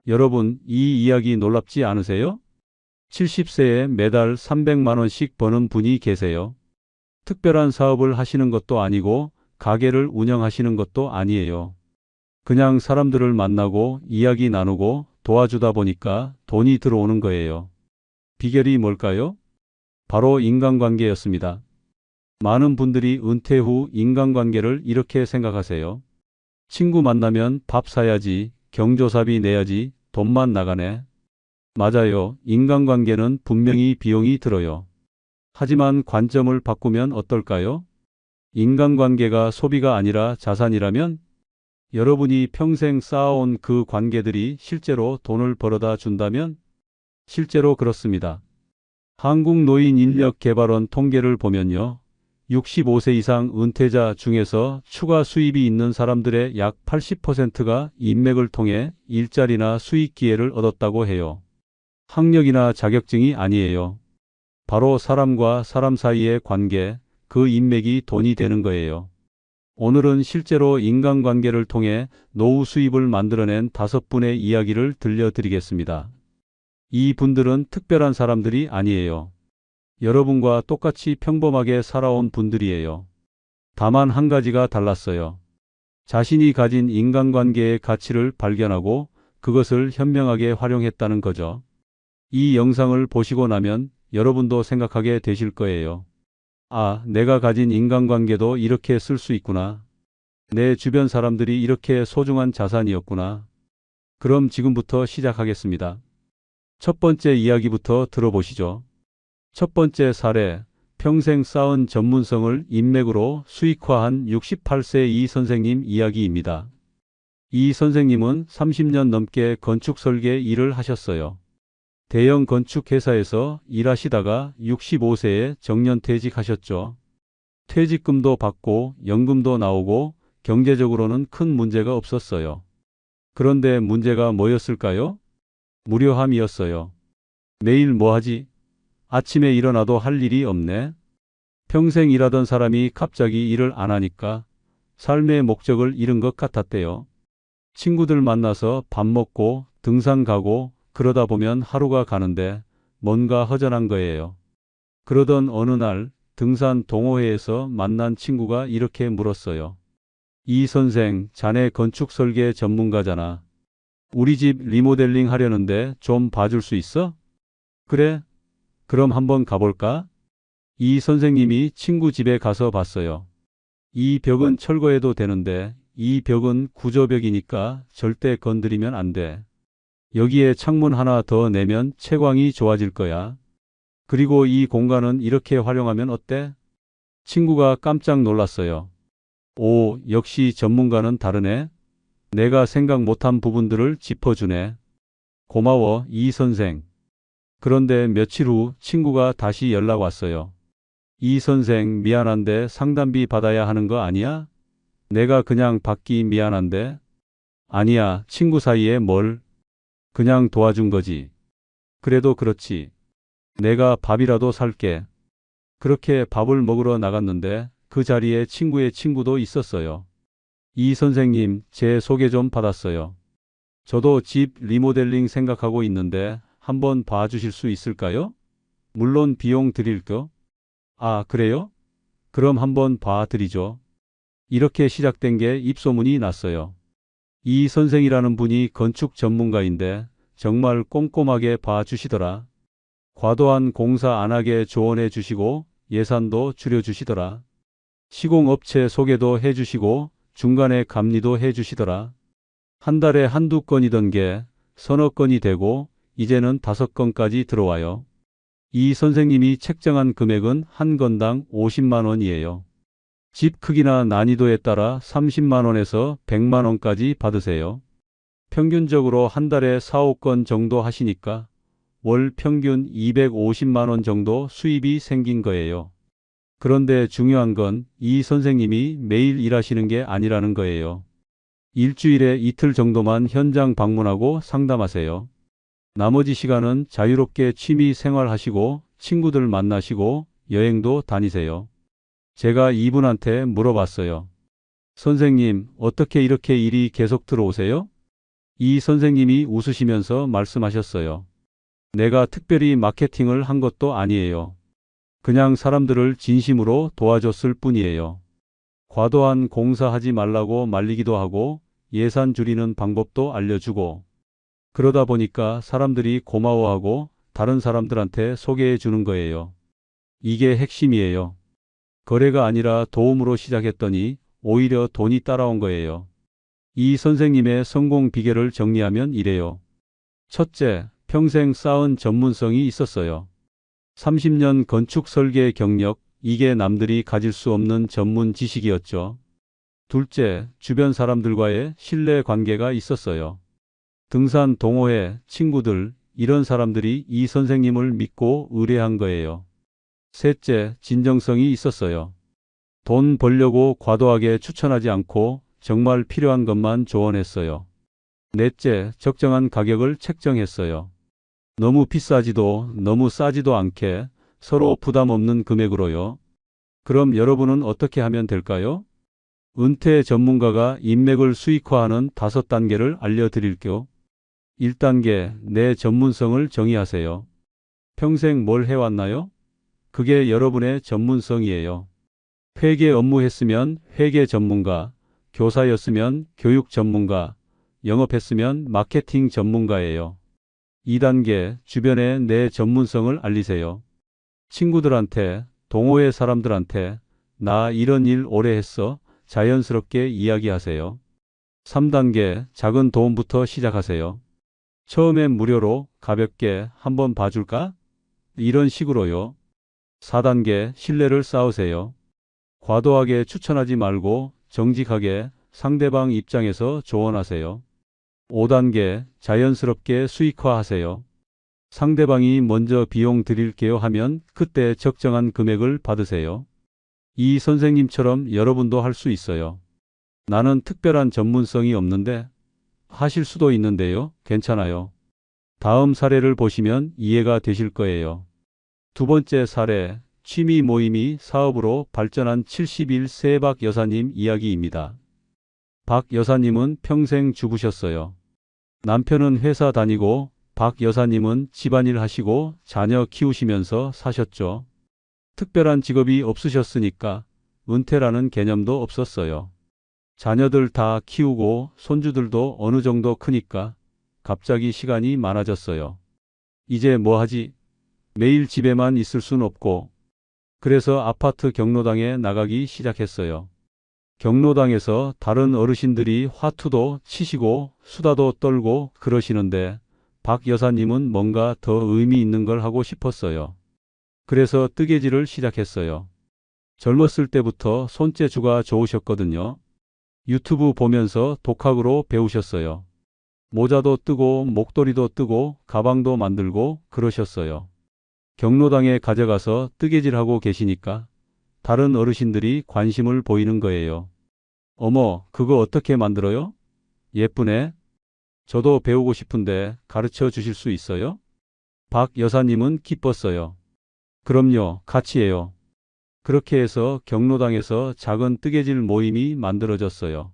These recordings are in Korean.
여러분, 이 이야기 놀랍지 않으세요? 70세에 매달 300만 원씩 버는 분이 계세요. 특별한 사업을 하시는 것도 아니고 가게를 운영하시는 것도 아니에요. 그냥 사람들을 만나고 이야기 나누고 도와주다 보니까 돈이 들어오는 거예요. 비결이 뭘까요? 바로 인간관계였습니다. 많은 분들이 은퇴 후 인간관계를 이렇게 생각하세요. 친구 만나면 밥 사야지, 경조사비 내야지, 돈만 나가네. 맞아요. 인간관계는 분명히 비용이 들어요. 하지만 관점을 바꾸면 어떨까요? 인간관계가 소비가 아니라 자산이라면 여러분이 평생 쌓아온 그 관계들이 실제로 돈을 벌어다 준다면 실제로 그렇습니다. 한국노인인력개발원 통계를 보면요. 65세 이상 은퇴자 중에서 추가 수입이 있는 사람들의 약 80%가 인맥을 통해 일자리나 수익 기회를 얻었다고 해요. 학력이나 자격증이 아니에요. 바로 사람과 사람 사이의 관계, 그 인맥이 돈이 되는 거예요. 오늘은 실제로 인간관계를 통해 노후 수입을 만들어낸 5분의 이야기를 들려드리겠습니다. 이 분들은 특별한 사람들이 아니에요. 여러분과 똑같이 평범하게 살아온 분들이에요. 다만 한 가지가 달랐어요. 자신이 가진 인간관계의 가치를 발견하고 그것을 현명하게 활용했다는 거죠. 이 영상을 보시고 나면 여러분도 생각하게 되실 거예요. 아, 내가 가진 인간관계도 이렇게 쓸 수 있구나. 내 주변 사람들이 이렇게 소중한 자산이었구나. 그럼 지금부터 시작하겠습니다. 첫 번째 이야기부터 들어보시죠. 첫 번째 사례, 평생 쌓은 전문성을 인맥으로 수익화한 68세 이 선생님 이야기입니다. 이 선생님은 30년 넘게 건축 설계 일을 하셨어요. 대형 건축 회사에서 일하시다가 65세에 정년퇴직하셨죠. 퇴직금도 받고 연금도 나오고 경제적으로는 큰 문제가 없었어요. 그런데 문제가 뭐였을까요? 무료함이었어요. 매일 뭐 하지? 아침에 일어나도 할 일이 없네. 평생 일하던 사람이 갑자기 일을 안 하니까 삶의 목적을 잃은 것 같았대요. 친구들 만나서 밥 먹고 등산 가고 그러다 보면 하루가 가는데 뭔가 허전한 거예요. 그러던 어느 날 등산 동호회에서 만난 친구가 이렇게 물었어요. 이 선생, 자네 건축 설계 전문가잖아. 우리 집 리모델링 하려는데 좀 봐줄 수 있어? 그래? 그럼 한번 가볼까? 이 선생님이 친구 집에 가서 봤어요. 이 벽은 철거해도 되는데 이 벽은 구조벽이니까 절대 건드리면 안 돼. 여기에 창문 하나 더 내면 채광이 좋아질 거야. 그리고 이 공간은 이렇게 활용하면 어때? 친구가 깜짝 놀랐어요. 오, 역시 전문가는 다르네. 내가 생각 못한 부분들을 짚어주네. 고마워, 이 선생. 그런데 며칠 후 친구가 다시 연락 왔어요. 이 선생, 미안한데 상담비 받아야 하는 거 아니야? 내가 그냥 받기 미안한데. 아니야, 친구 사이에 뭘. 그냥 도와준 거지. 그래도 그렇지. 내가 밥이라도 살게. 그렇게 밥을 먹으러 나갔는데 그 자리에 친구의 친구도 있었어요. 이 선생님, 제 소개 좀 받았어요. 저도 집 리모델링 생각하고 있는데 한번 봐주실 수 있을까요? 물론 비용 드릴게요. 아, 그래요? 그럼 한번 봐드리죠. 이렇게 시작된 게 입소문이 났어요. 이 선생이라는 분이 건축 전문가인데 정말 꼼꼼하게 봐주시더라. 과도한 공사 안 하게 조언해 주시고 예산도 줄여주시더라. 시공업체 소개도 해주시고 중간에 감리도 해주시더라. 한 달에 한두 건이던 게 서너 건이 되고 이제는 5건까지 들어와요. 이 선생님이 책정한 금액은 한 건당 50만 원이에요. 집 크기나 난이도에 따라 30만 원에서 100만 원까지 받으세요. 평균적으로 한 달에 4, 5건 정도 하시니까 월 평균 250만 원 정도 수입이 생긴 거예요. 그런데 중요한 건 이 선생님이 매일 일하시는 게 아니라는 거예요. 일주일에 이틀 정도만 현장 방문하고 상담하세요. 나머지 시간은 자유롭게 취미 생활하시고 친구들 만나시고 여행도 다니세요. 제가 이분한테 물어봤어요. 선생님, 어떻게 이렇게 일이 계속 들어오세요? 이 선생님이 웃으시면서 말씀하셨어요. 내가 특별히 마케팅을 한 것도 아니에요. 그냥 사람들을 진심으로 도와줬을 뿐이에요. 과도한 공사하지 말라고 말리기도 하고 예산 줄이는 방법도 알려주고 그러다 보니까 사람들이 고마워하고 다른 사람들한테 소개해 주는 거예요. 이게 핵심이에요. 거래가 아니라 도움으로 시작했더니 오히려 돈이 따라온 거예요. 이 선생님의 성공 비결을 정리하면 이래요. 첫째, 평생 쌓은 전문성이 있었어요. 30년 건축 설계 경력, 이게 남들이 가질 수 없는 전문 지식이었죠. 둘째, 주변 사람들과의 신뢰 관계가 있었어요. 등산 동호회, 친구들, 이런 사람들이 이 선생님을 믿고 의뢰한 거예요. 셋째, 진정성이 있었어요. 돈 벌려고 과도하게 추천하지 않고 정말 필요한 것만 조언했어요. 넷째, 적정한 가격을 책정했어요. 너무 비싸지도 너무 싸지도 않게 서로 부담 없는 금액으로요. 그럼 여러분은 어떻게 하면 될까요? 은퇴 전문가가 인맥을 수익화하는 5단계를 알려드릴게요. 1단계, 내 전문성을 정의하세요. 평생 뭘 해왔나요? 그게 여러분의 전문성이에요. 회계 업무했으면 회계 전문가, 교사였으면 교육 전문가, 영업했으면 마케팅 전문가예요. 2단계, 주변에 내 전문성을 알리세요. 친구들한테, 동호회 사람들한테, 나 이런 일 오래 했어. 자연스럽게 이야기하세요. 3단계, 작은 도움부터 시작하세요. 처음엔 무료로 가볍게 한번 봐줄까? 이런 식으로요. 4단계, 신뢰를 쌓으세요. 과도하게 추천하지 말고 정직하게 상대방 입장에서 조언하세요. 5단계, 자연스럽게 수익화하세요. 상대방이 먼저 비용 드릴게요 하면 그때 적정한 금액을 받으세요. 이 선생님처럼 여러분도 할 수 있어요. 나는 특별한 전문성이 없는데 하실 수도 있는데요. 괜찮아요. 다음 사례를 보시면 이해가 되실 거예요. 두 번째 사례, 취미 모임이 사업으로 발전한 71세 박 여사님 이야기입니다. 박 여사님은 평생 주부셨어요. 남편은 회사 다니고 박 여사님은 집안일 하시고 자녀 키우시면서 사셨죠. 특별한 직업이 없으셨으니까 은퇴라는 개념도 없었어요. 자녀들 다 키우고 손주들도 어느 정도 크니까 갑자기 시간이 많아졌어요. 이제 뭐 하지? 매일 집에만 있을 순 없고 그래서 아파트 경로당에 나가기 시작했어요. 경로당에서 다른 어르신들이 화투도 치시고 수다도 떨고 그러시는데 박 여사님은 뭔가 더 의미 있는 걸 하고 싶었어요. 그래서 뜨개질을 시작했어요. 젊었을 때부터 손재주가 좋으셨거든요. 유튜브 보면서 독학으로 배우셨어요. 모자도 뜨고 목도리도 뜨고 가방도 만들고 그러셨어요. 경로당에 가져가서 뜨개질하고 계시니까 다른 어르신들이 관심을 보이는 거예요. 어머, 그거 어떻게 만들어요? 예쁘네. 저도 배우고 싶은데 가르쳐 주실 수 있어요? 박 여사님은 기뻤어요. 그럼요, 같이 해요. 그렇게 해서 경로당에서 작은 뜨개질 모임이 만들어졌어요.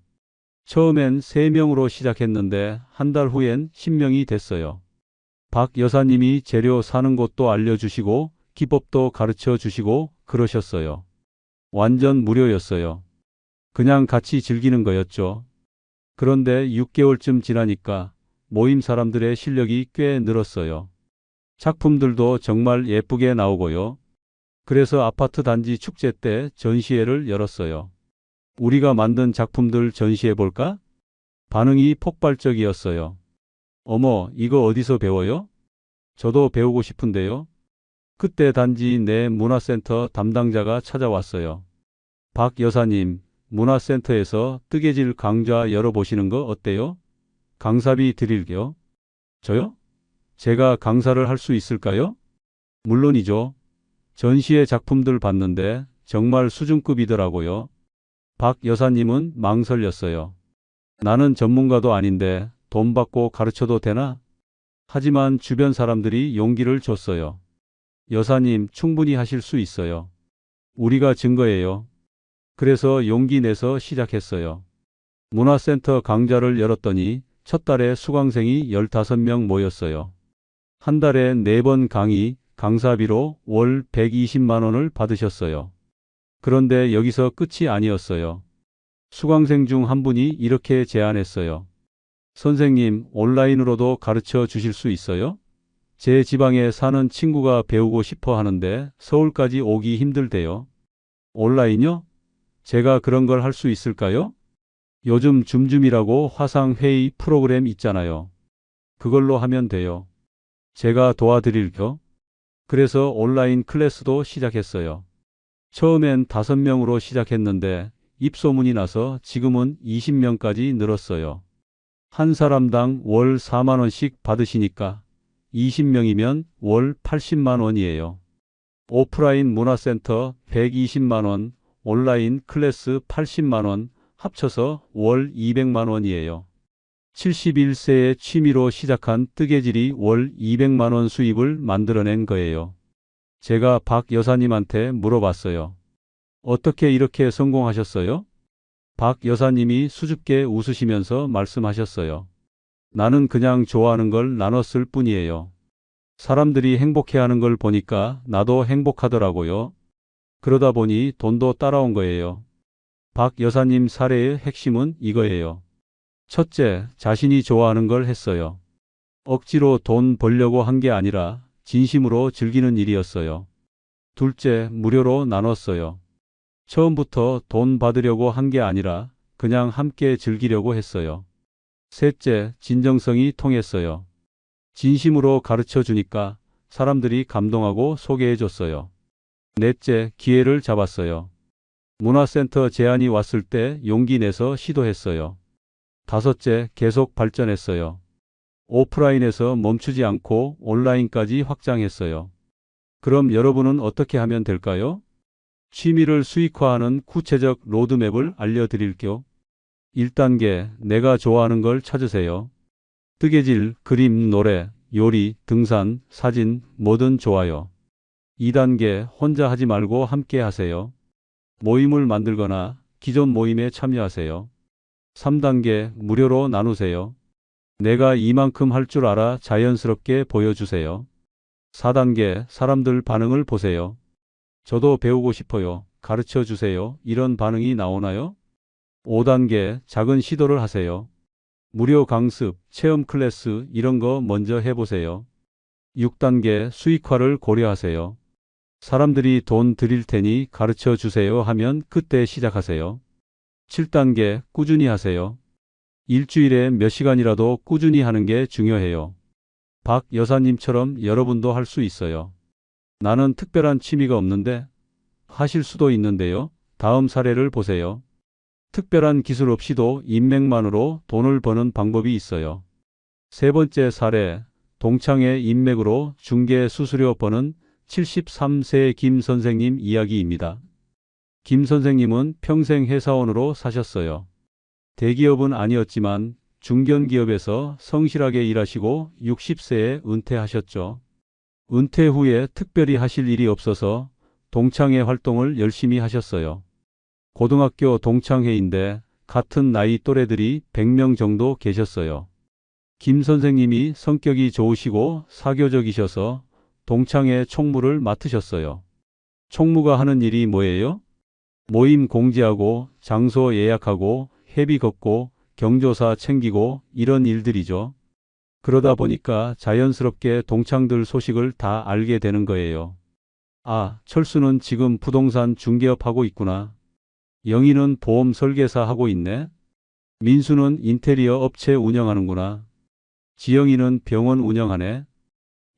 처음엔 3명으로 시작했는데 한 달 후엔 10명이 됐어요. 박 여사님이 재료 사는 곳도 알려주시고 기법도 가르쳐 주시고 그러셨어요. 완전 무료였어요. 그냥 같이 즐기는 거였죠. 그런데 6개월쯤 지나니까 모임 사람들의 실력이 꽤 늘었어요. 작품들도 정말 예쁘게 나오고요. 그래서 아파트 단지 축제 때 전시회를 열었어요. 우리가 만든 작품들 전시해 볼까? 반응이 폭발적이었어요. 어머, 이거 어디서 배워요? 저도 배우고 싶은데요. 그때 단지 내 문화센터 담당자가 찾아왔어요. 박 여사님, 문화센터에서 뜨개질 강좌 열어보시는 거 어때요? 강사비 드릴게요. 저요? 제가 강사를 할 수 있을까요? 물론이죠. 전시회 작품들 봤는데 정말 수준급이더라고요. 박 여사님은 망설였어요. 나는 전문가도 아닌데 돈 받고 가르쳐도 되나? 하지만 주변 사람들이 용기를 줬어요. 여사님, 충분히 하실 수 있어요. 우리가 증거예요. 그래서 용기 내서 시작했어요. 문화센터 강좌를 열었더니 첫 달에 수강생이 15명 모였어요. 한 달에 4번 강의, 강사비로 월 120만 원을 받으셨어요. 그런데 여기서 끝이 아니었어요. 수강생 중 한 분이 이렇게 제안했어요. 선생님, 온라인으로도 가르쳐 주실 수 있어요? 제 지방에 사는 친구가 배우고 싶어 하는데 서울까지 오기 힘들대요. 온라인요? 제가 그런 걸 할 수 있을까요? 요즘 줌줌이라고 화상회의 프로그램 있잖아요. 그걸로 하면 돼요. 제가 도와드릴게요. 그래서 온라인 클래스도 시작했어요. 처음엔 5명으로 시작했는데 입소문이 나서 지금은 20명까지 늘었어요. 한 사람당 월 4만 원씩 받으시니까 20명이면 월 80만 원이에요. 오프라인 문화센터 120만 원, 온라인 클래스 80만 원, 합쳐서 월 200만 원이에요. 71세의 취미로 시작한 뜨개질이 월 200만 원 수입을 만들어낸 거예요. 제가 박 여사님한테 물어봤어요. 어떻게 이렇게 성공하셨어요? 박 여사님이 수줍게 웃으시면서 말씀하셨어요. 나는 그냥 좋아하는 걸 나눴을 뿐이에요. 사람들이 행복해하는 걸 보니까 나도 행복하더라고요. 그러다 보니 돈도 따라온 거예요. 박 여사님 사례의 핵심은 이거예요. 첫째, 자신이 좋아하는 걸 했어요. 억지로 돈 벌려고 한 게 아니라 진심으로 즐기는 일이었어요. 둘째, 무료로 나눴어요. 처음부터 돈 받으려고 한 게 아니라 그냥 함께 즐기려고 했어요. 셋째, 진정성이 통했어요. 진심으로 가르쳐 주니까 사람들이 감동하고 소개해 줬어요. 넷째, 기회를 잡았어요. 문화센터 제안이 왔을 때 용기 내서 시도했어요. 다섯째, 계속 발전했어요. 오프라인에서 멈추지 않고 온라인까지 확장했어요. 그럼 여러분은 어떻게 하면 될까요? 취미를 수익화하는 구체적 로드맵을 알려드릴게요. 1단계, 내가 좋아하는 걸 찾으세요. 뜨개질, 그림, 노래, 요리, 등산, 사진, 뭐든 좋아요. 2단계, 혼자 하지 말고 함께 하세요. 모임을 만들거나 기존 모임에 참여하세요. 3단계, 무료로 나누세요. 내가 이만큼 할 줄 알아 자연스럽게 보여주세요. 4단계, 사람들 반응을 보세요. 저도 배우고 싶어요. 가르쳐 주세요. 이런 반응이 나오나요? 5단계, 작은 시도를 하세요. 무료 강습, 체험 클래스 이런 거 먼저 해보세요. 6단계, 수익화를 고려하세요. 사람들이 돈 드릴 테니 가르쳐 주세요 하면 그때 시작하세요. 7단계, 꾸준히 하세요. 일주일에 몇 시간이라도 꾸준히 하는 게 중요해요. 박 여사님처럼 여러분도 할 수 있어요. 나는 특별한 취미가 없는데 하실 수도 있는데요. 다음 사례를 보세요. 특별한 기술 없이도 인맥만으로 돈을 버는 방법이 있어요. 세 번째 사례, 동창회 인맥으로 중개 수수료 버는 73세 김 선생님 이야기입니다. 김 선생님은 평생 회사원으로 사셨어요. 대기업은 아니었지만 중견기업에서 성실하게 일하시고 60세에 은퇴하셨죠. 은퇴 후에 특별히 하실 일이 없어서 동창회 활동을 열심히 하셨어요. 고등학교 동창회인데 같은 나이 또래들이 100명 정도 계셨어요. 김 선생님이 성격이 좋으시고 사교적이셔서 동창회 총무를 맡으셨어요. 총무가 하는 일이 뭐예요? 모임 공지하고 장소 예약하고 회비 걷고 경조사 챙기고 이런 일들이죠. 그러다 보니까 자연스럽게 동창들 소식을 다 알게 되는 거예요. 아, 철수는 지금 부동산 중개업 하고 있구나. 영희는 보험 설계사 하고 있네. 민수는 인테리어 업체 운영하는구나. 지영이는 병원 운영하네.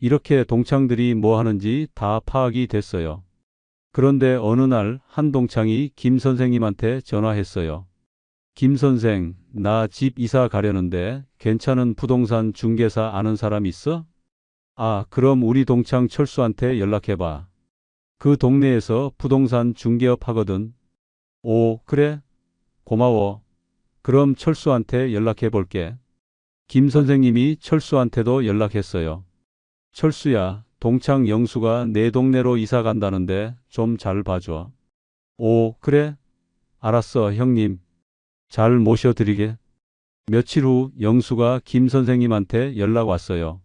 이렇게 동창들이 뭐 하는지 다 파악이 됐어요. 그런데 어느 날 한 동창이 김 선생님한테 전화했어요. 김 선생, 나 집 이사 가려는데 괜찮은 부동산 중개사 아는 사람 있어? 아, 그럼 우리 동창 철수한테 연락해봐. 그 동네에서 부동산 중개업 하거든. 오, 그래? 고마워. 그럼 철수한테 연락해 볼게. 김 선생님이 철수한테도 연락했어요. 철수야, 동창 영수가 내 동네로 이사 간다는데 좀 잘 봐줘. 오, 그래? 알았어, 형님. 잘 모셔드리게. 며칠 후 영수가 김 선생님한테 연락 왔어요.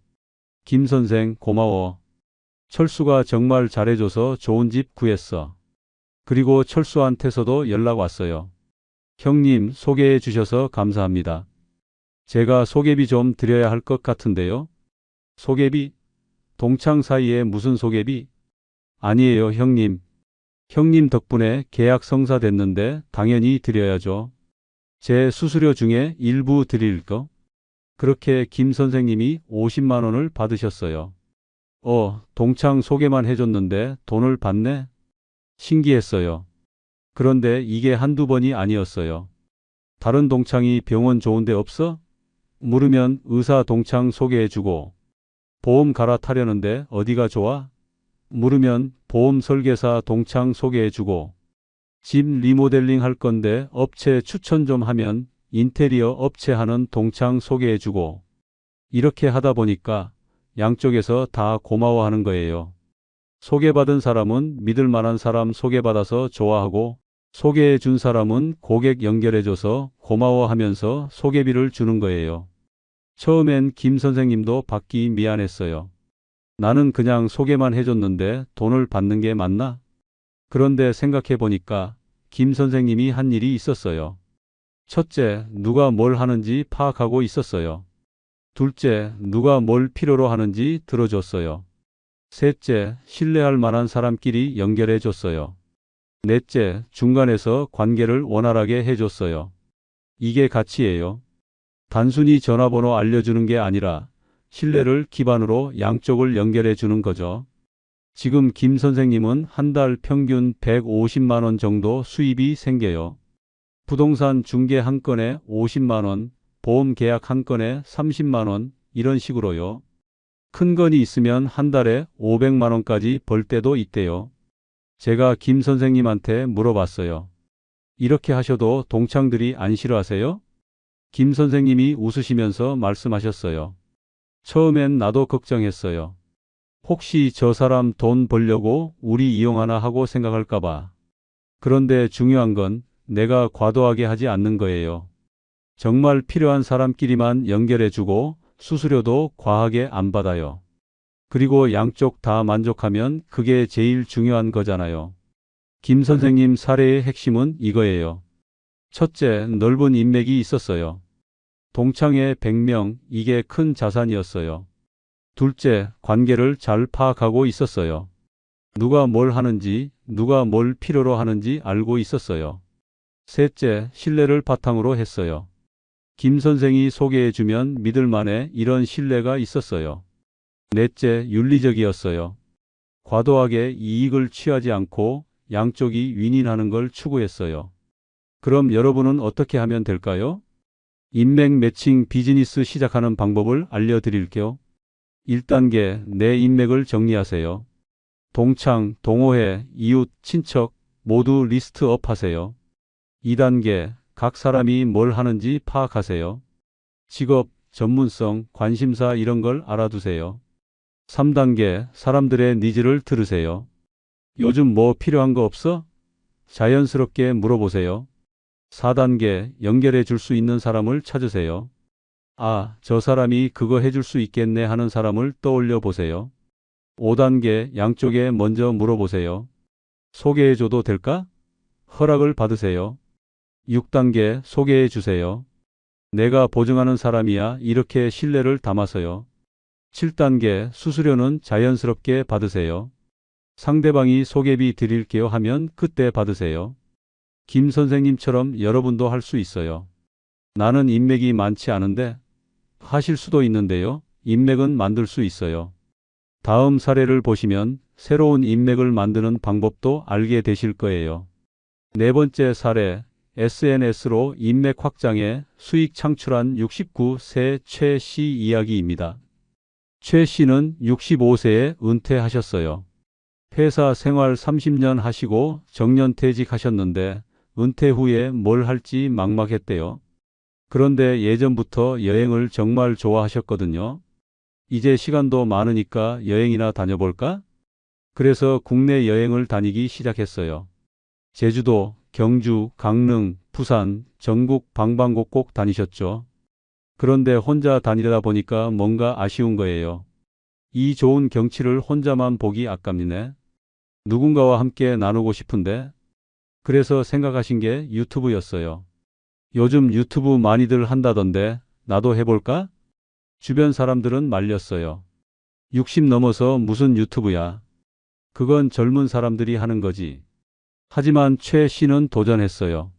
김 선생 고마워. 철수가 정말 잘해줘서 좋은 집 구했어. 그리고 철수한테서도 연락 왔어요. 형님 소개해 주셔서 감사합니다. 제가 소개비 좀 드려야 할 것 같은데요. 소개비? 동창 사이에 무슨 소개비? 아니에요, 형님. 형님 덕분에 계약 성사됐는데 당연히 드려야죠. 제 수수료 중에 일부 드릴 거. 그렇게 김 선생님이 50만 원을 받으셨어요. 동창 소개만 해줬는데 돈을 받네? 신기했어요. 그런데 이게 한두 번이 아니었어요. 다른 동창이 병원 좋은 데 없어? 물으면 의사 동창 소개해주고, 보험 갈아타려는데 어디가 좋아? 물으면 보험 설계사 동창 소개해주고, 집 리모델링 할 건데 업체 추천 좀 하면 인테리어 업체 하는 동창 소개해주고, 이렇게 하다 보니까 양쪽에서 다 고마워하는 거예요. 소개받은 사람은 믿을 만한 사람 소개받아서 좋아하고, 소개해 준 사람은 고객 연결해줘서 고마워하면서 소개비를 주는 거예요. 처음엔 김 선생님도 받기 미안했어요. 나는 그냥 소개만 해줬는데 돈을 받는 게 맞나? 그런데 생각해 보니까 김 선생님이 한 일이 있었어요. 첫째, 누가 뭘 하는지 파악하고 있었어요. 둘째, 누가 뭘 필요로 하는지 들어줬어요. 셋째, 신뢰할 만한 사람끼리 연결해 줬어요. 넷째, 중간에서 관계를 원활하게 해줬어요. 이게 가치예요. 단순히 전화번호 알려주는 게 아니라 신뢰를 기반으로 양쪽을 연결해 주는 거죠. 지금 김 선생님은 한 달 평균 150만 원 정도 수입이 생겨요. 부동산 중개 한 건에 50만 원, 보험 계약 한 건에 30만 원, 이런 식으로요. 큰 건이 있으면 한 달에 500만 원까지 벌 때도 있대요. 제가 김 선생님한테 물어봤어요. 이렇게 하셔도 동창들이 안 싫어하세요? 김 선생님이 웃으시면서 말씀하셨어요. 처음엔 나도 걱정했어요. 혹시 저 사람 돈 벌려고 우리 이용하나 하고 생각할까 봐. 그런데 중요한 건 내가 과도하게 하지 않는 거예요. 정말 필요한 사람끼리만 연결해주고 수수료도 과하게 안 받아요. 그리고 양쪽 다 만족하면 그게 제일 중요한 거잖아요. 김 선생님 사례의 핵심은 이거예요. 첫째, 넓은 인맥이 있었어요. 동창회 100명, 이게 큰 자산이었어요. 둘째, 관계를 잘 파악하고 있었어요. 누가 뭘 하는지, 누가 뭘 필요로 하는지 알고 있었어요. 셋째, 신뢰를 바탕으로 했어요. 김 선생이 소개해주면 믿을 만해 이런 신뢰가 있었어요. 넷째, 윤리적이었어요. 과도하게 이익을 취하지 않고 양쪽이 윈윈하는 걸 추구했어요. 그럼 여러분은 어떻게 하면 될까요? 인맥 매칭 비즈니스 시작하는 방법을 알려드릴게요. 1단계, 내 인맥을 정리하세요. 동창, 동호회, 이웃, 친척 모두 리스트업 하세요. 2단계, 각 사람이 뭘 하는지 파악하세요. 직업, 전문성, 관심사 이런 걸 알아두세요. 3단계, 사람들의 니즈를 들으세요. 요즘 뭐 필요한 거 없어? 자연스럽게 물어보세요. 4단계, 연결해 줄 수 있는 사람을 찾으세요. 아, 저 사람이 그거 해줄 수 있겠네 하는 사람을 떠올려 보세요. 5단계, 양쪽에 먼저 물어보세요. 소개해 줘도 될까? 허락을 받으세요. 6단계, 소개해 주세요. 내가 보증하는 사람이야 이렇게 신뢰를 담아서요. 7단계, 수수료는 자연스럽게 받으세요. 상대방이 소개비 드릴게요 하면 그때 받으세요. 김 선생님처럼 여러분도 할 수 있어요. 나는 인맥이 많지 않은데 하실 수도 있는데요. 인맥은 만들 수 있어요. 다음 사례를 보시면 새로운 인맥을 만드는 방법도 알게 되실 거예요. 네 번째 사례, SNS로 인맥 확장해 수익 창출한 69세 최 씨 이야기입니다. 최 씨는 65세에 은퇴하셨어요. 회사 생활 30년 하시고 정년퇴직하셨는데 은퇴 후에 뭘 할지 막막했대요. 그런데 예전부터 여행을 정말 좋아하셨거든요. 이제 시간도 많으니까 여행이나 다녀볼까? 그래서 국내 여행을 다니기 시작했어요. 제주도, 경주, 강릉, 부산, 전국 방방곡곡 다니셨죠. 그런데 혼자 다니다 보니까 뭔가 아쉬운 거예요. 이 좋은 경치를 혼자만 보기 아깝네. 누군가와 함께 나누고 싶은데. 그래서 생각하신 게 유튜브였어요. 요즘 유튜브 많이들 한다던데 나도 해볼까? 주변 사람들은 말렸어요. 60 넘어서 무슨 유튜브야. 그건 젊은 사람들이 하는 거지. 하지만 최 씨는 도전했어요.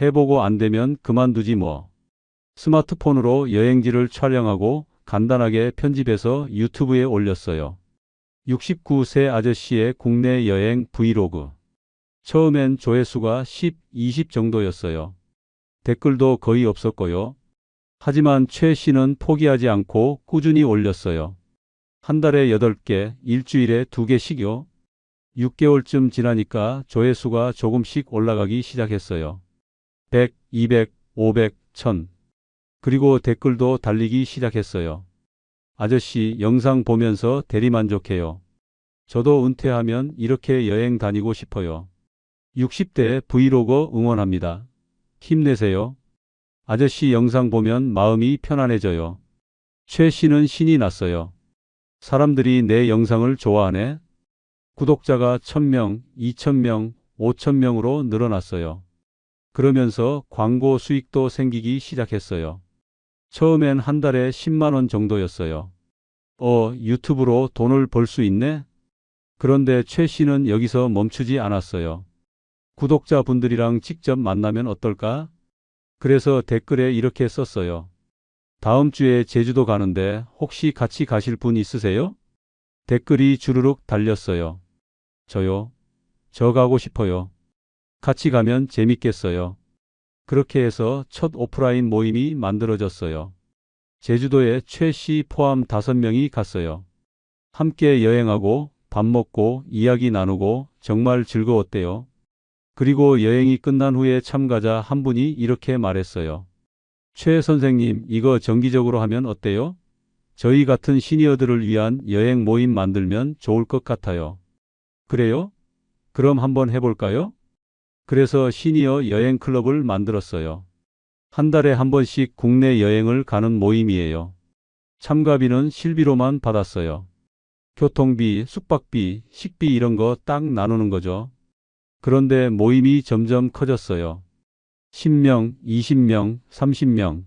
해보고 안 되면 그만두지 뭐. 스마트폰으로 여행지를 촬영하고 간단하게 편집해서 유튜브에 올렸어요. 69세 아저씨의 국내 여행 브이로그. 처음엔 조회수가 10, 20 정도였어요. 댓글도 거의 없었고요. 하지만 최 씨는 포기하지 않고 꾸준히 올렸어요. 한 달에 8개, 일주일에 2개씩요. 6개월쯤 지나니까 조회수가 조금씩 올라가기 시작했어요. 100, 200, 500, 1000. 그리고 댓글도 달리기 시작했어요. 아저씨 영상 보면서 대리만족해요. 저도 은퇴하면 이렇게 여행 다니고 싶어요. 60대 브이로거 응원합니다. 힘내세요. 아저씨 영상 보면 마음이 편안해져요. 최 씨는 신이 났어요. 사람들이 내 영상을 좋아하네. 구독자가 1000명, 2000명, 5000명으로 늘어났어요. 그러면서 광고 수익도 생기기 시작했어요. 처음엔 한 달에 10만 원 정도였어요. 유튜브로 돈을 벌 수 있네? 그런데 최 씨는 여기서 멈추지 않았어요. 구독자분들이랑 직접 만나면 어떨까? 그래서 댓글에 이렇게 썼어요. 다음 주에 제주도 가는데 혹시 같이 가실 분 있으세요? 댓글이 주르륵 달렸어요. 저요? 저 가고 싶어요. 같이 가면 재밌겠어요. 그렇게 해서 첫 오프라인 모임이 만들어졌어요. 제주도에 최 씨 포함 5명이 갔어요. 함께 여행하고 밥 먹고 이야기 나누고 정말 즐거웠대요. 그리고 여행이 끝난 후에 참가자 한 분이 이렇게 말했어요. 최 선생님, 이거 정기적으로 하면 어때요? 저희 같은 시니어들을 위한 여행 모임 만들면 좋을 것 같아요. 그래요? 그럼 한번 해볼까요? 그래서 시니어 여행 클럽을 만들었어요. 한 달에 한 번씩 국내 여행을 가는 모임이에요. 참가비는 실비로만 받았어요. 교통비, 숙박비, 식비 이런 거 딱 나누는 거죠. 그런데 모임이 점점 커졌어요. 10명, 20명, 30명.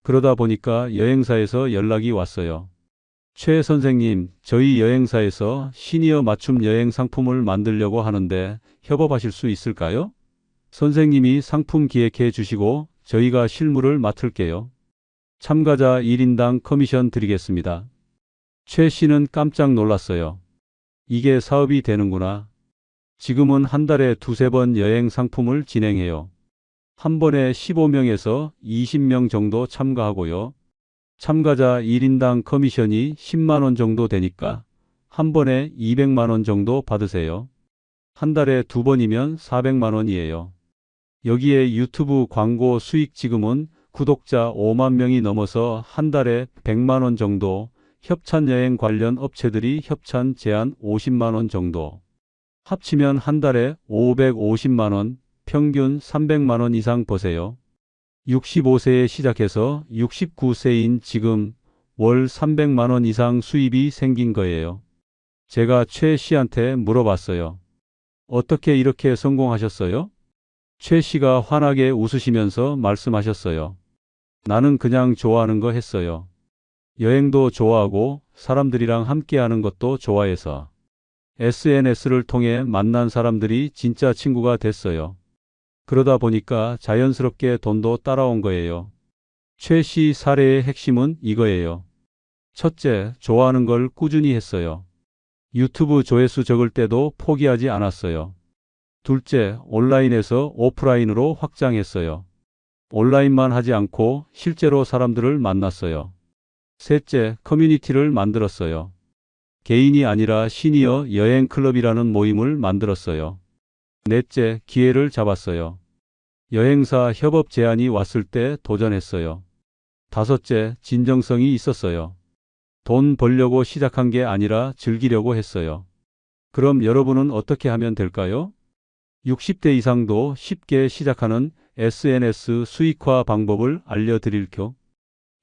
그러다 보니까 여행사에서 연락이 왔어요. 최 선생님, 저희 여행사에서 시니어 맞춤 여행 상품을 만들려고 하는데 협업하실 수 있을까요? 선생님이 상품 기획해 주시고 저희가 실무를 맡을게요. 참가자 1인당 커미션 드리겠습니다. 최 씨는 깜짝 놀랐어요. 이게 사업이 되는구나. 지금은 한 달에 2~3번 여행 상품을 진행해요. 한 번에 15명에서 20명 정도 참가하고요. 참가자 1인당 커미션이 10만 원 정도 되니까 한 번에 200만 원 정도 받으세요. 한 달에 2번이면 400만 원이에요. 여기에 유튜브 광고 수익 지금은 구독자 5만 명이 넘어서 한 달에 100만 원 정도, 협찬 여행 관련 업체들이 협찬 제한 50만 원 정도. 합치면 한 달에 550만 원, 평균 300만 원 이상 버세요. 65세에 시작해서 69세인 지금 월 300만 원 이상 수입이 생긴 거예요. 제가 최 씨한테 물어봤어요. 어떻게 이렇게 성공하셨어요? 최 씨가 환하게 웃으시면서 말씀하셨어요. 나는 그냥 좋아하는 거 했어요. 여행도 좋아하고 사람들이랑 함께하는 것도 좋아해서. SNS를 통해 만난 사람들이 진짜 친구가 됐어요. 그러다 보니까 자연스럽게 돈도 따라온 거예요. 최 씨 사례의 핵심은 이거예요. 첫째, 좋아하는 걸 꾸준히 했어요. 유튜브 조회수 적을 때도 포기하지 않았어요. 둘째, 온라인에서 오프라인으로 확장했어요. 온라인만 하지 않고 실제로 사람들을 만났어요. 셋째, 커뮤니티를 만들었어요. 개인이 아니라 시니어 여행 클럽이라는 모임을 만들었어요. 넷째, 기회를 잡았어요. 여행사 협업 제안이 왔을 때 도전했어요. 다섯째, 진정성이 있었어요. 돈 벌려고 시작한 게 아니라 즐기려고 했어요. 그럼 여러분은 어떻게 하면 될까요? 60대 이상도 쉽게 시작하는 SNS 수익화 방법을 알려드릴게요.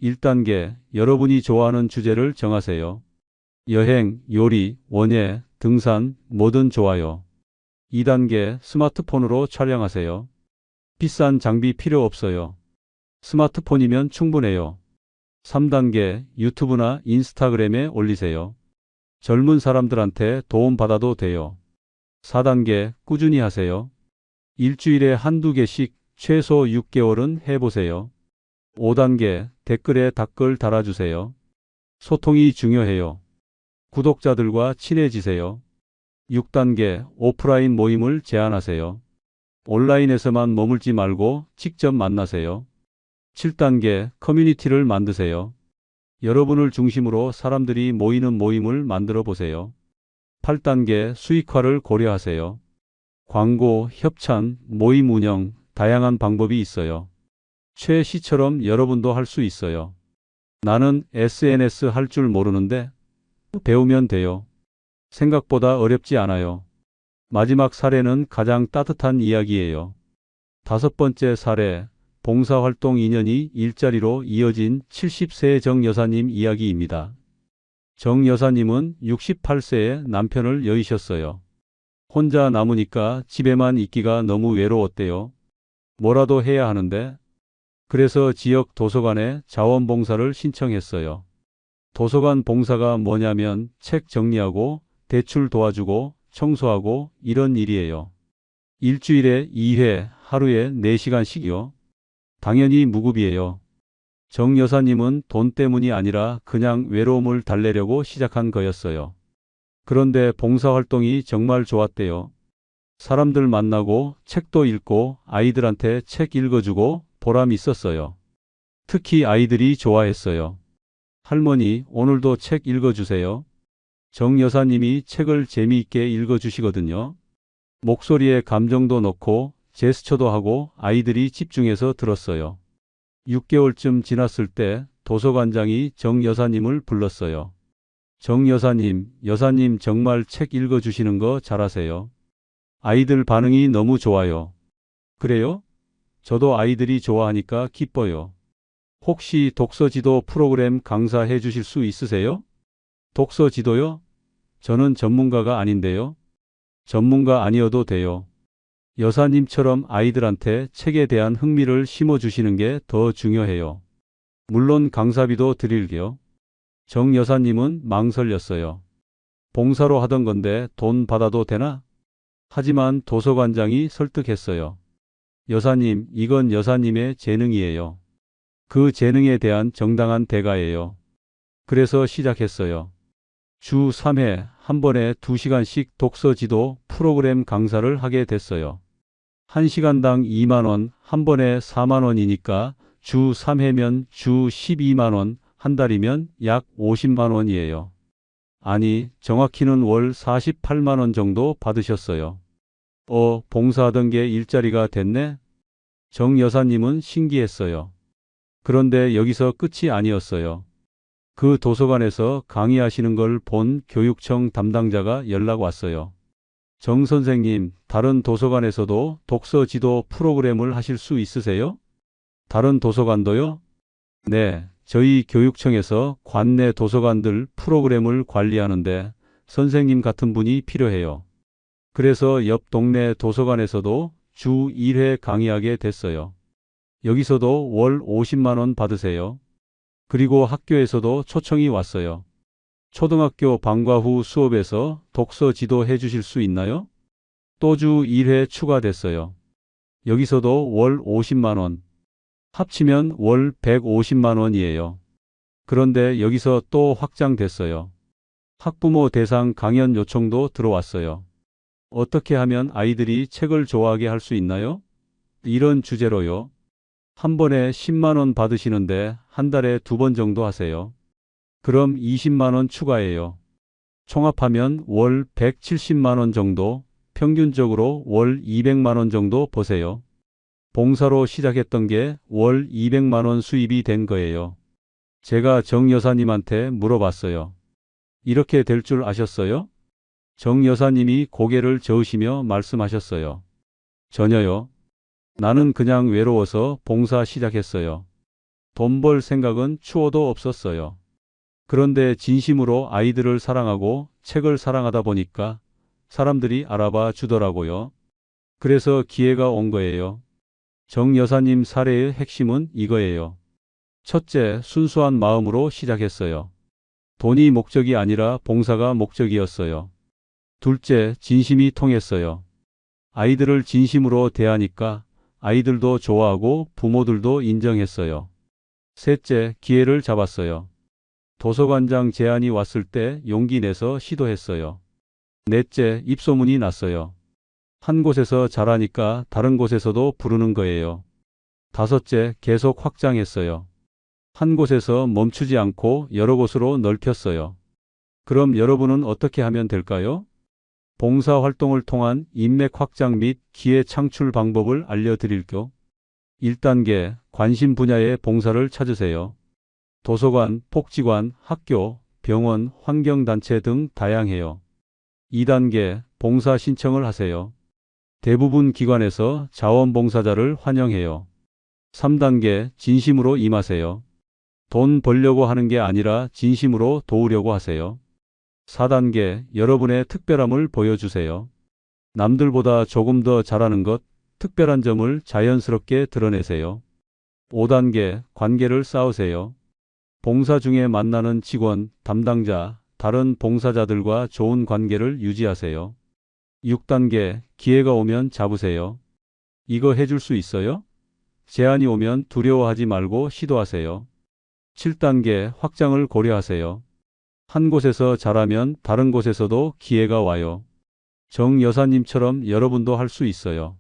1단계, 여러분이 좋아하는 주제를 정하세요. 여행, 요리, 원예, 등산, 뭐든 좋아요. 2단계, 스마트폰으로 촬영하세요. 비싼 장비 필요 없어요. 스마트폰이면 충분해요. 3단계, 유튜브나 인스타그램에 올리세요. 젊은 사람들한테 도움받아도 돼요. 4단계, 꾸준히 하세요. 일주일에 한두 개씩 최소 6개월은 해보세요. 5단계, 댓글에 댓글 달아주세요. 소통이 중요해요. 구독자들과 친해지세요. 6단계, 오프라인 모임을 제안하세요. 온라인에서만 머물지 말고 직접 만나세요. 7단계, 커뮤니티를 만드세요. 여러분을 중심으로 사람들이 모이는 모임을 만들어 보세요. 8단계, 수익화를 고려하세요. 광고, 협찬, 모임 운영, 다양한 방법이 있어요. 최 씨처럼 여러분도 할 수 있어요. 나는 SNS 할 줄 모르는데 배우면 돼요. 생각보다 어렵지 않아요. 마지막 사례는 가장 따뜻한 이야기예요. 5번째 사례, 봉사활동 인연이 일자리로 이어진 70세 정 여사님 이야기입니다. 정 여사님은 68세에 남편을 여의셨어요. 혼자 남으니까 집에만 있기가 너무 외로웠대요. 뭐라도 해야 하는데, 그래서 지역 도서관에 자원봉사를 신청했어요. 도서관 봉사가 뭐냐면 책 정리하고 대출 도와주고 청소하고 이런 일이에요. 일주일에 2회, 하루에 4시간씩이요. 당연히 무급이에요. 정 여사님은 돈 때문이 아니라 그냥 외로움을 달래려고 시작한 거였어요. 그런데 봉사활동이 정말 좋았대요. 사람들 만나고 책도 읽고 아이들한테 책 읽어주고 보람이 있었어요. 특히 아이들이 좋아했어요. 할머니, 오늘도 책 읽어주세요. 정 여사님이 책을 재미있게 읽어주시거든요. 목소리에 감정도 넣고 제스처도 하고 아이들이 집중해서 들었어요. 6개월쯤 지났을 때 도서관장이 정 여사님을 불렀어요. 정 여사님, 여사님 정말 책 읽어주시는 거 잘하세요. 아이들 반응이 너무 좋아요. 그래요? 저도 아이들이 좋아하니까 기뻐요. 혹시 독서지도 프로그램 강사해 주실 수 있으세요? 독서지도요? 저는 전문가가 아닌데요. 전문가 아니어도 돼요. 여사님처럼 아이들한테 책에 대한 흥미를 심어주시는 게 더 중요해요. 물론 강사비도 드릴게요. 정 여사님은 망설였어요. 봉사로 하던 건데 돈 받아도 되나? 하지만 도서관장이 설득했어요. 여사님, 이건 여사님의 재능이에요. 그 재능에 대한 정당한 대가예요. 그래서 시작했어요. 주 3회 한 번에 2시간씩 독서지도 프로그램 강사를 하게 됐어요. 1시간당 2만 원, 한 번에 4만 원이니까 주 3회면 주 12만 원, 한 달이면 약 50만 원이에요. 아니, 정확히는 월 48만 원 정도 받으셨어요. 봉사하던 게 일자리가 됐네? 정 여사님은 신기했어요. 그런데 여기서 끝이 아니었어요. 그 도서관에서 강의하시는 걸 본 교육청 담당자가 연락 왔어요. 정 선생님, 다른 도서관에서도 독서 지도 프로그램을 하실 수 있으세요? 다른 도서관도요? 네, 저희 교육청에서 관내 도서관들 프로그램을 관리하는데 선생님 같은 분이 필요해요. 그래서 옆 동네 도서관에서도 주 1회 강의하게 됐어요. 여기서도 월 50만 원 받으세요. 그리고 학교에서도 초청이 왔어요. 초등학교 방과 후 수업에서 독서 지도 해주실 수 있나요? 또 주 1회 추가됐어요. 여기서도 월 50만 원. 합치면 월 150만 원이에요. 그런데 여기서 또 확장됐어요. 학부모 대상 강연 요청도 들어왔어요. 어떻게 하면 아이들이 책을 좋아하게 할 수 있나요? 이런 주제로요. 한 번에 10만 원 받으시는데 한 달에 2번 정도 하세요. 그럼 20만 원 추가해요. 총합하면 월 170만 원 정도, 평균적으로 월 200만 원 정도 버세요. 봉사로 시작했던 게 월 200만 원 수입이 된 거예요. 제가 정 여사님한테 물어봤어요. 이렇게 될 줄 아셨어요? 정 여사님이 고개를 저으시며 말씀하셨어요. 전혀요. 나는 그냥 외로워서 봉사 시작했어요. 돈 벌 생각은 추호도 없었어요. 그런데 진심으로 아이들을 사랑하고 책을 사랑하다 보니까 사람들이 알아봐 주더라고요. 그래서 기회가 온 거예요. 정 여사님 사례의 핵심은 이거예요. 첫째, 순수한 마음으로 시작했어요. 돈이 목적이 아니라 봉사가 목적이었어요. 둘째, 진심이 통했어요. 아이들을 진심으로 대하니까 아이들도 좋아하고 부모들도 인정했어요. 셋째, 기회를 잡았어요. 도서관장 제안이 왔을 때 용기 내서 시도했어요. 넷째, 입소문이 났어요. 한 곳에서 잘하니까 다른 곳에서도 부르는 거예요. 다섯째, 계속 확장했어요. 한 곳에서 멈추지 않고 여러 곳으로 넓혔어요. 그럼 여러분은 어떻게 하면 될까요? 봉사활동을 통한 인맥 확장 및 기회 창출 방법을 알려드릴게요. 1단계, 관심 분야의 봉사를 찾으세요. 도서관, 복지관, 학교, 병원, 환경단체 등 다양해요. 2단계, 봉사 신청을 하세요. 대부분 기관에서 자원봉사자를 환영해요. 3단계, 진심으로 임하세요. 돈 벌려고 하는 게 아니라 진심으로 도우려고 하세요. 4단계, 여러분의 특별함을 보여주세요. 남들보다 조금 더 잘하는 것, 특별한 점을 자연스럽게 드러내세요. 5단계, 관계를 쌓으세요. 봉사 중에 만나는 직원, 담당자, 다른 봉사자들과 좋은 관계를 유지하세요. 6단계, 기회가 오면 잡으세요. 이거 해줄 수 있어요? 제안이 오면 두려워하지 말고 시도하세요. 7단계, 확장을 고려하세요. 한 곳에서 잘하면 다른 곳에서도 기회가 와요. 정 여사님처럼 여러분도 할 수 있어요.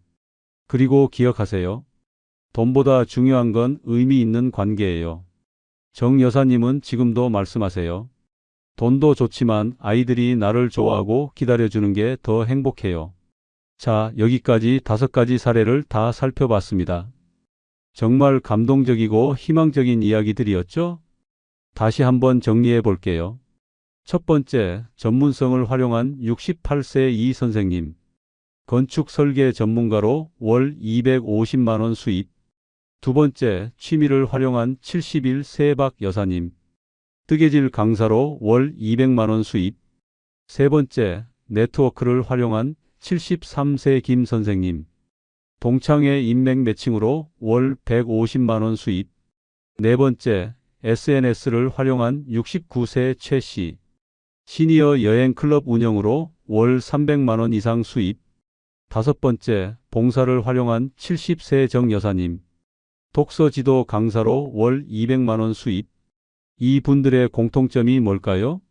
그리고 기억하세요. 돈보다 중요한 건 의미 있는 관계예요. 정 여사님은 지금도 말씀하세요. 돈도 좋지만 아이들이 나를 좋아하고 기다려주는 게 더 행복해요. 자, 여기까지 5가지 사례를 다 살펴봤습니다. 정말 감동적이고 희망적인 이야기들이었죠? 다시 한번 정리해 볼게요. 첫 번째, 전문성을 활용한 68세 이 선생님. 건축 설계 전문가로 월 250만 원 수입. 두 번째, 취미를 활용한 71세 박 여사님. 뜨개질 강사로 월 200만 원 수입. 세 번째, 네트워크를 활용한 73세 김 선생님. 동창회 인맥 매칭으로 월 150만 원 수입. 네 번째, SNS를 활용한 69세 최 씨. 시니어 여행 클럽 운영으로 월 300만 원 이상 수입. 다섯 번째, 봉사를 활용한 70세 정 여사님. 독서 지도 강사로 월 200만 원 수입. 이 분들의 공통점이 뭘까요?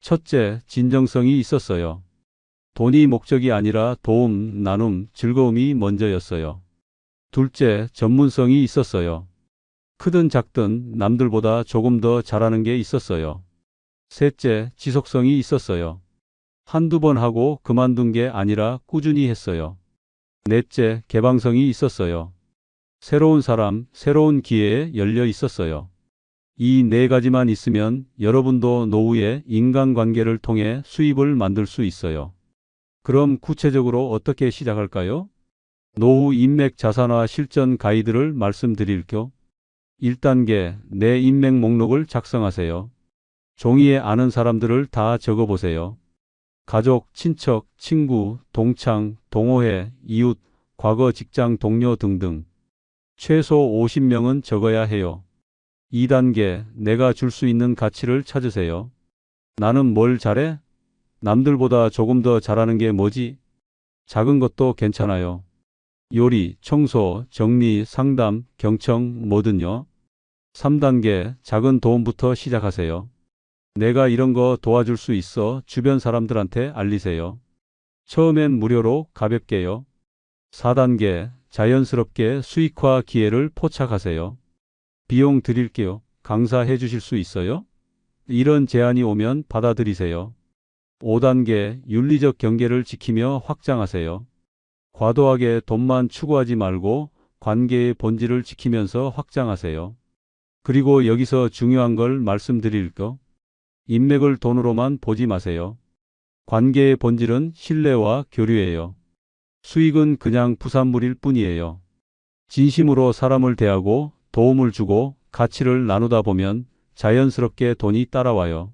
첫째, 진정성이 있었어요. 돈이 목적이 아니라 도움, 나눔, 즐거움이 먼저였어요. 둘째, 전문성이 있었어요. 크든 작든 남들보다 조금 더 잘하는 게 있었어요. 셋째, 지속성이 있었어요. 한두 번 하고 그만둔 게 아니라 꾸준히 했어요. 넷째, 개방성이 있었어요. 새로운 사람, 새로운 기회에 열려 있었어요. 이 네 가지만 있으면 여러분도 노후에 인간관계를 통해 수입을 만들 수 있어요. 그럼 구체적으로 어떻게 시작할까요? 노후 인맥 자산화 실전 가이드를 말씀드릴게요. 1단계, 내 인맥 목록을 작성하세요. 종이에 아는 사람들을 다 적어보세요. 가족, 친척, 친구, 동창, 동호회, 이웃, 과거 직장 동료 등등. 최소 50명은 적어야 해요. 2단계, 내가 줄 수 있는 가치를 찾으세요. 나는 뭘 잘해? 남들보다 조금 더 잘하는 게 뭐지? 작은 것도 괜찮아요. 요리, 청소, 정리, 상담, 경청, 뭐든요. 3단계, 작은 도움부터 시작하세요. 내가 이런 거 도와줄 수 있어 주변 사람들한테 알리세요. 처음엔 무료로 가볍게요. 4단계, 자연스럽게 수익화 기회를 포착하세요. 비용 드릴게요. 강사해 주실 수 있어요? 이런 제안이 오면 받아들이세요. 5단계, 윤리적 경계를 지키며 확장하세요. 과도하게 돈만 추구하지 말고 관계의 본질을 지키면서 확장하세요. 그리고 여기서 중요한 걸 말씀드릴게요. 인맥을 돈으로만 보지 마세요. 관계의 본질은 신뢰와 교류예요. 수익은 그냥 부산물일 뿐이에요. 진심으로 사람을 대하고 도움을 주고 가치를 나누다 보면 자연스럽게 돈이 따라와요.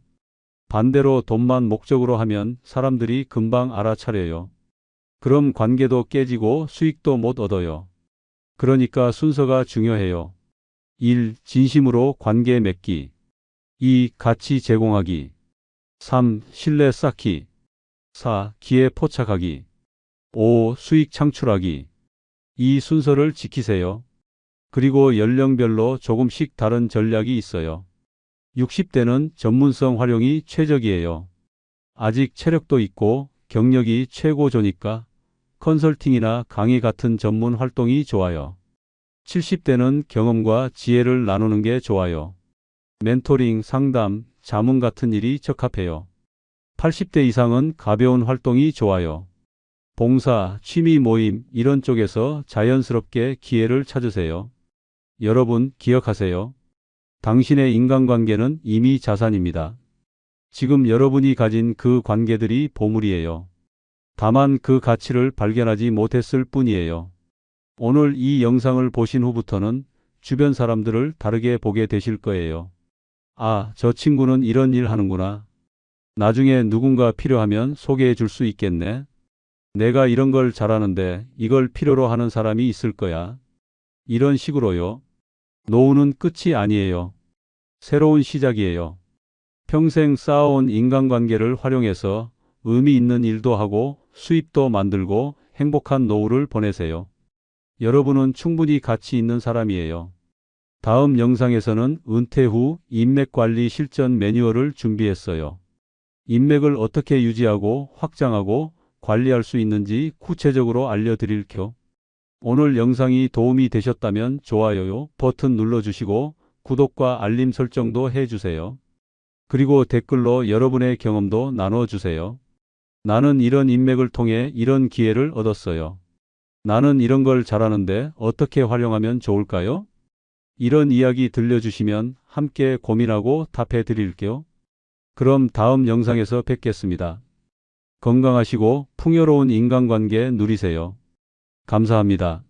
반대로 돈만 목적으로 하면 사람들이 금방 알아차려요. 그럼 관계도 깨지고 수익도 못 얻어요. 그러니까 순서가 중요해요. 1. 진심으로 관계 맺기. 2. 가치 제공하기. 3. 신뢰 쌓기. 4. 기회 포착하기. 5. 수익 창출하기. 이 순서를 지키세요. 그리고 연령별로 조금씩 다른 전략이 있어요. 60대는 전문성 활용이 최적이에요. 아직 체력도 있고 경력이 최고조니까 컨설팅이나 강의 같은 전문 활동이 좋아요. 70대는 경험과 지혜를 나누는 게 좋아요. 멘토링, 상담, 자문 같은 일이 적합해요. 80대 이상은 가벼운 활동이 좋아요. 봉사, 취미 모임 이런 쪽에서 자연스럽게 기회를 찾으세요. 여러분 기억하세요. 당신의 인간관계는 이미 자산입니다. 지금 여러분이 가진 그 관계들이 보물이에요. 다만 그 가치를 발견하지 못했을 뿐이에요. 오늘 이 영상을 보신 후부터는 주변 사람들을 다르게 보게 되실 거예요. 아, 저 친구는 이런 일 하는구나. 나중에 누군가 필요하면 소개해 줄 수 있겠네. 내가 이런 걸 잘하는데 이걸 필요로 하는 사람이 있을 거야. 이런 식으로요. 노후는 끝이 아니에요. 새로운 시작이에요. 평생 쌓아온 인간관계를 활용해서 의미 있는 일도 하고 수입도 만들고 행복한 노후를 보내세요. 여러분은 충분히 가치 있는 사람이에요. 다음 영상에서는 은퇴 후 인맥관리 실전 매뉴얼을 준비했어요. 인맥을 어떻게 유지하고 확장하고 관리할 수 있는지 구체적으로 알려드릴게요. 오늘 영상이 도움이 되셨다면 좋아요 버튼 눌러주시고 구독과 알림 설정도 해주세요. 그리고 댓글로 여러분의 경험도 나눠주세요. 나는 이런 인맥을 통해 이런 기회를 얻었어요. 나는 이런 걸 잘하는데 어떻게 활용하면 좋을까요? 이런 이야기 들려주시면 함께 고민하고 답해 드릴게요. 그럼 다음 영상에서 뵙겠습니다. 건강하시고 풍요로운 인간관계 누리세요. 감사합니다.